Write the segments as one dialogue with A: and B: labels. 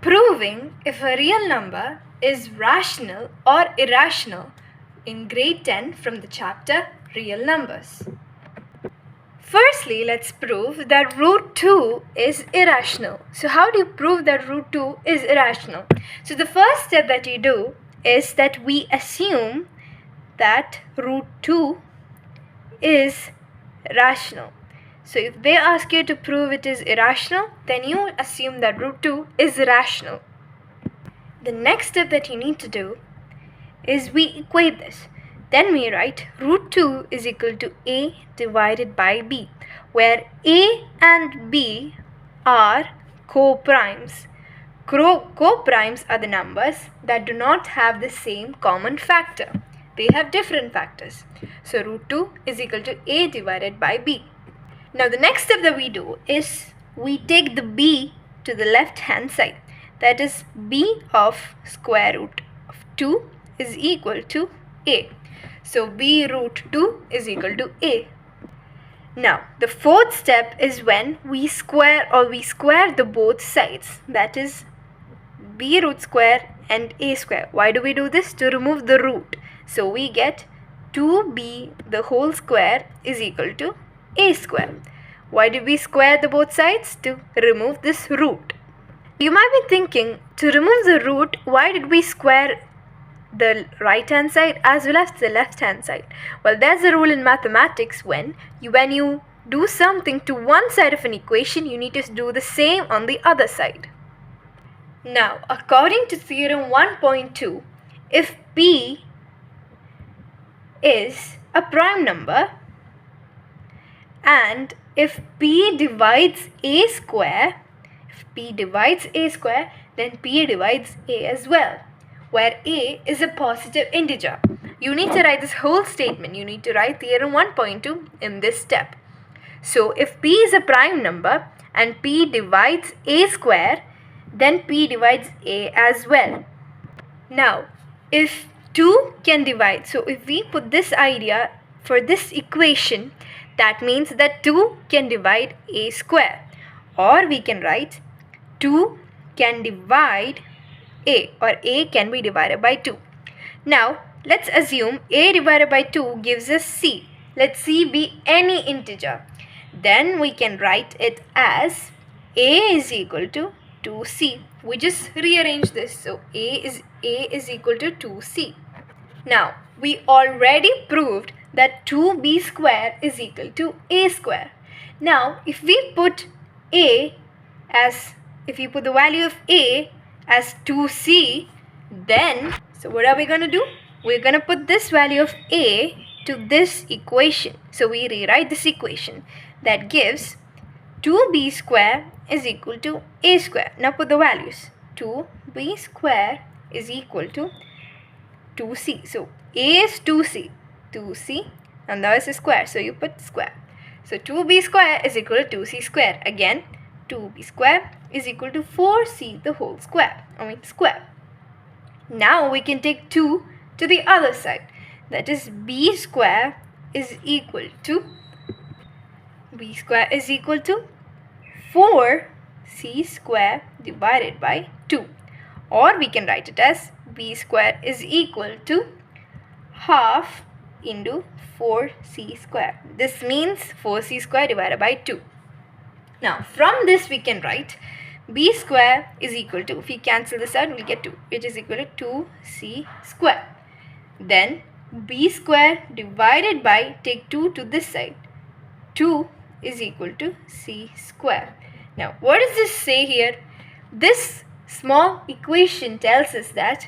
A: Proving if a real number is rational or irrational in grade 10 from the chapter Real Numbers. Firstly, let's prove that root 2 is irrational. So how do you prove that root 2 is irrational? So the first step that you do is that we assume that root 2 is rational. So if they ask you to prove it is irrational, then you assume that root 2 is rational. The next step that you need to do is we equate this. Then we write root 2 is equal to a divided by b, where a and b are co-primes. Co-primes are the numbers that do not have the same common factor. They have different factors. So root 2 is equal to a divided by b. Now the next step that we do is we take the b to the left hand side. That is b of square root of 2 is equal to a. So b root 2 is equal to a. Now the fourth step is when we square the both sides. That is b root square and a square. Why do we do this? To remove the root. So we get 2b the whole square is equal to a square. Why did we square the both sides? To remove this root. You might be thinking, to remove the root, why did we square the right hand side as well as the left hand side? Well, there's a rule in mathematics when you do something to one side of an equation, you need to do the same on the other side. Now, according to theorem 1.2, if p is a prime number and if p divides a square, then p divides a as well, where a is a positive integer. You need to write this whole statement. You need to write theorem 1.2 in this step. So if p is a prime number and p divides a square, then p divides a as well. Now, if 2 can divide, so if we put this idea for this equation, that means that 2 can divide a square. Or we can write 2 can divide a, or a can be divided by 2. Now, let's assume a divided by 2 gives us c. Let c be any integer. Then we can write it as a is equal to 2c. We just rearrange this. So a is equal to 2c. Now, we already proved that 2b square is equal to a square. Now, if we put the value of a as 2c, then, so what are we going to do? We're going to put this value of a to this equation. So we rewrite this equation that gives 2b square is equal to a square. Now put the values. 2b square is equal to 2c. So a is 2c, and the is a square. So you put square. So 2b square is equal to 2c square. Again, 2b square is equal to 4c the whole square. Square. Now we can take 2 to the other side. That is b square is equal to 4c square divided by 2. Or we can write it as b square is equal to half into 4c square. This means 4c square divided by 2. Now from this we can write b square is equal to, if we cancel this out, we'll get 2, which is equal to 2c square. Then b square divided by, take 2 to this side, 2 is equal to c square. Now what does this say here? This small equation tells us that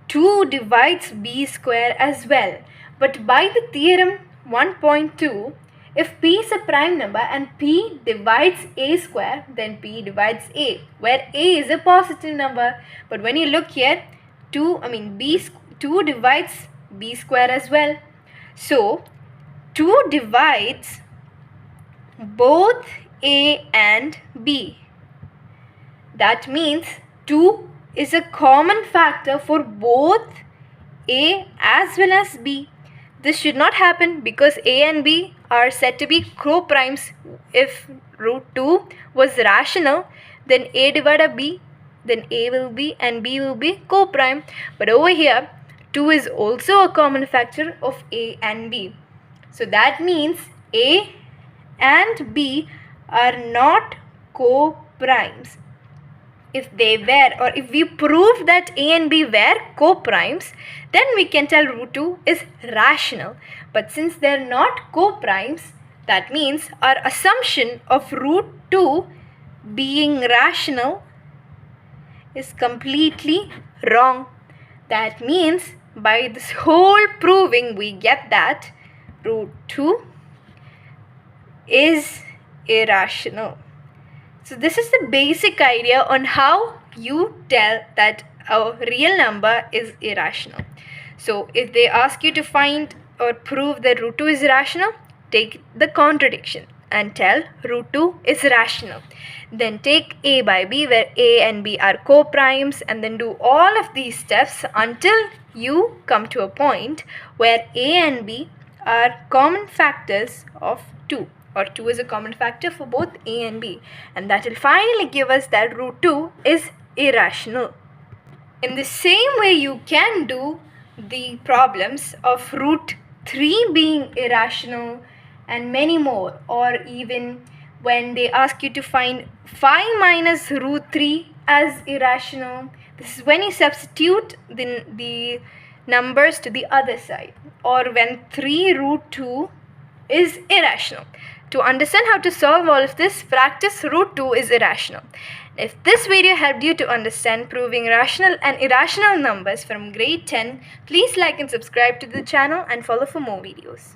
A: 2 divides b square as well. But by the theorem 1.2, if p is a prime number and p divides a square, then p divides a, where a is a positive number. But when you look here, 2 divides b square as well. So 2 divides both a and b. That means 2 is a common factor for both a as well as b. This should not happen because a and b are said to be co-primes. If root 2 was rational, then a divided then A will be and B will be co-prime. But over here, 2 is also a common factor of A and B. So that means A and B are not co-primes. If they were, or if we prove that A and B were co-primes, then we can tell root 2 is rational. But since they're not co-primes, that means our assumption of root 2 being rational is completely wrong. That means by this whole proving we get that root 2 is irrational. So this is the basic idea on how you tell that a real number is irrational. So if they ask you to find or prove that root 2 is rational, take the contradiction and tell root 2 is rational. Then take A by B where A and B are co-primes, and then do all of these steps until you come to a point where A and B are common factors of 2. Or 2 is a common factor for both A and B, and that will finally give us that root 2 is irrational. In the same way, you can do the problems of root 3 being irrational and many more, or even when they ask you to find 5 minus root 3 as irrational. This is when you substitute the numbers to the other side, or when 3 root 2 is irrational. To understand how to solve all of this, practice root 2 is irrational. If this video helped you to understand proving rational and irrational numbers from grade 10, please like and subscribe to the channel and follow for more videos.